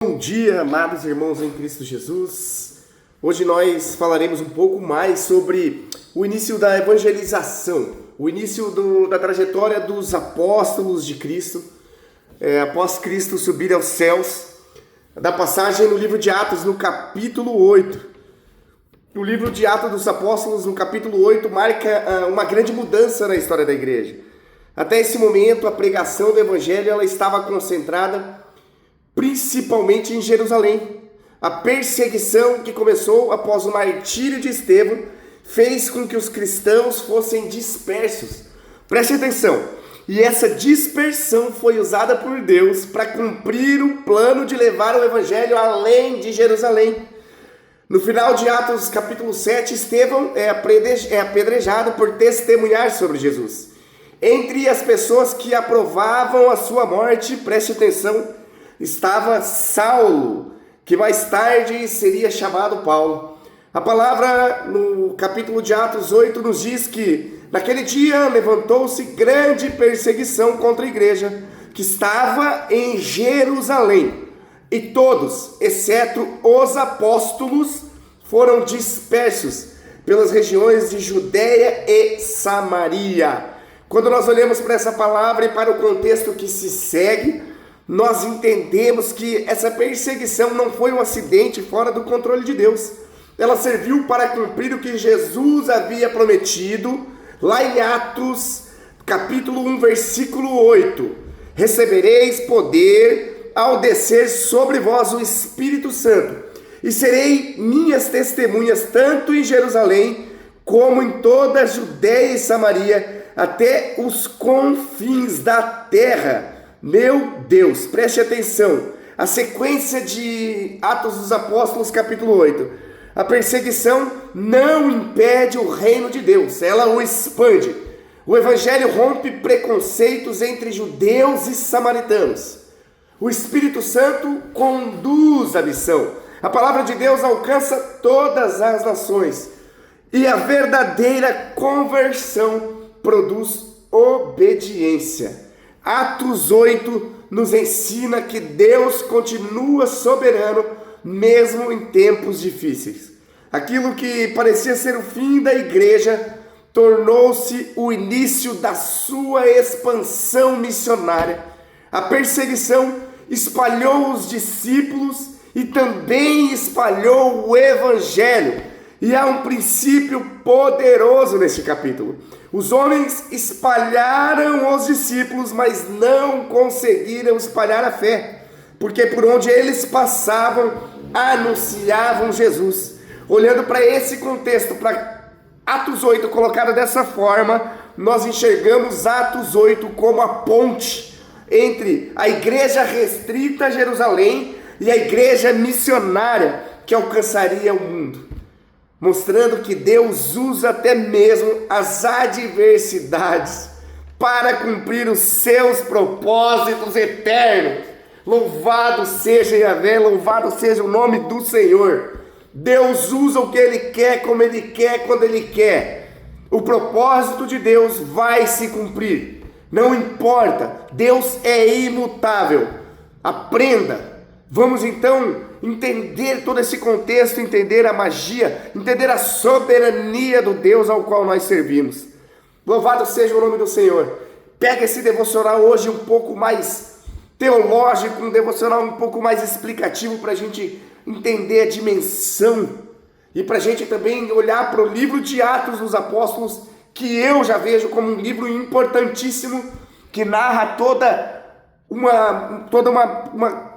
Bom dia, amados irmãos em Cristo Jesus. Hoje nós falaremos um pouco mais sobre o início da evangelização, o início da trajetória dos apóstolos de Cristo, após Cristo subir aos céus, da passagem no livro de Atos, no capítulo 8. O livro de Atos dos Apóstolos, no capítulo 8, marca uma grande mudança na história da igreja. Até esse momento, a pregação do evangelho ela estava concentrada principalmente em Jerusalém. A perseguição que começou após o martírio de Estevão fez com que os cristãos fossem dispersos. Preste atenção, e essa dispersão foi usada por Deus para cumprir o plano de levar o evangelho além de Jerusalém. No final de Atos capítulo 7, Estevão é apedrejado por testemunhar sobre Jesus. Entre as pessoas que aprovavam a sua morte, preste atenção, estava Saulo, que mais tarde seria chamado Paulo. A palavra no capítulo de Atos 8 nos diz que naquele dia levantou-se grande perseguição contra a igreja que estava em Jerusalém, e todos, exceto os apóstolos, foram dispersos pelas regiões de Judeia e Samaria. Quando nós olhamos para essa palavra e para o contexto que se segue, nós entendemos que essa perseguição não foi um acidente fora do controle de Deus. Ela serviu para cumprir o que Jesus havia prometido lá em Atos, capítulo 1, versículo 8. Recebereis poder ao descer sobre vós o Espírito Santo, e serei minhas testemunhas tanto em Jerusalém, como em toda a Judeia e Samaria, até os confins da terra. Meu Deus, preste atenção, a sequência de Atos dos Apóstolos, capítulo 8. A perseguição não impede o reino de Deus, ela o expande. O evangelho rompe preconceitos entre judeus e samaritanos. O Espírito Santo conduz a missão. A palavra de Deus alcança todas as nações. E a verdadeira conversão produz obediência. Atos 8 nos ensina que Deus continua soberano mesmo em tempos difíceis. Aquilo que parecia ser o fim da igreja tornou-se o início da sua expansão missionária. A perseguição espalhou os discípulos e também espalhou o evangelho. E há um princípio poderoso neste capítulo. Os homens espalharam os discípulos, mas não conseguiram espalhar a fé, porque por onde eles passavam, anunciavam Jesus. Olhando para esse contexto, para Atos 8 colocado dessa forma, nós enxergamos Atos 8 como a ponte entre a igreja restrita a Jerusalém e a igreja missionária que alcançaria o mundo, mostrando que Deus usa até mesmo as adversidades para cumprir os seus propósitos eternos. Louvado seja Yahvé, louvado seja o nome do Senhor. Deus usa o que Ele quer, como Ele quer, quando Ele quer. O propósito de Deus vai se cumprir. Não importa, Deus é imutável. Aprenda. Vamos então entender todo esse contexto, entender a magia, entender a soberania do Deus ao qual nós servimos. Louvado seja o nome do Senhor. Pega esse devocional hoje um pouco mais teológico, um devocional um pouco mais explicativo para a gente entender a dimensão e para a gente também olhar para o livro de Atos dos Apóstolos, que eu já vejo como um livro importantíssimo, que narra toda uma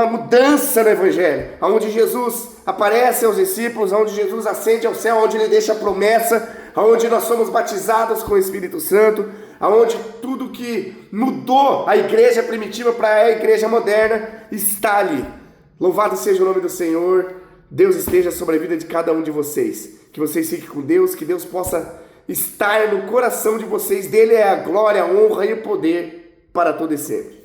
mudança no evangelho, onde Jesus aparece aos discípulos, onde Jesus ascende ao céu, onde Ele deixa a promessa, onde nós somos batizados com o Espírito Santo, onde tudo que mudou a igreja primitiva para a igreja moderna está ali. Louvado seja o nome do Senhor. Deus esteja sobre a vida de cada um de vocês, que vocês fiquem com Deus, que Deus possa estar no coração de vocês. Dele é a glória, a honra e o poder para todo e sempre.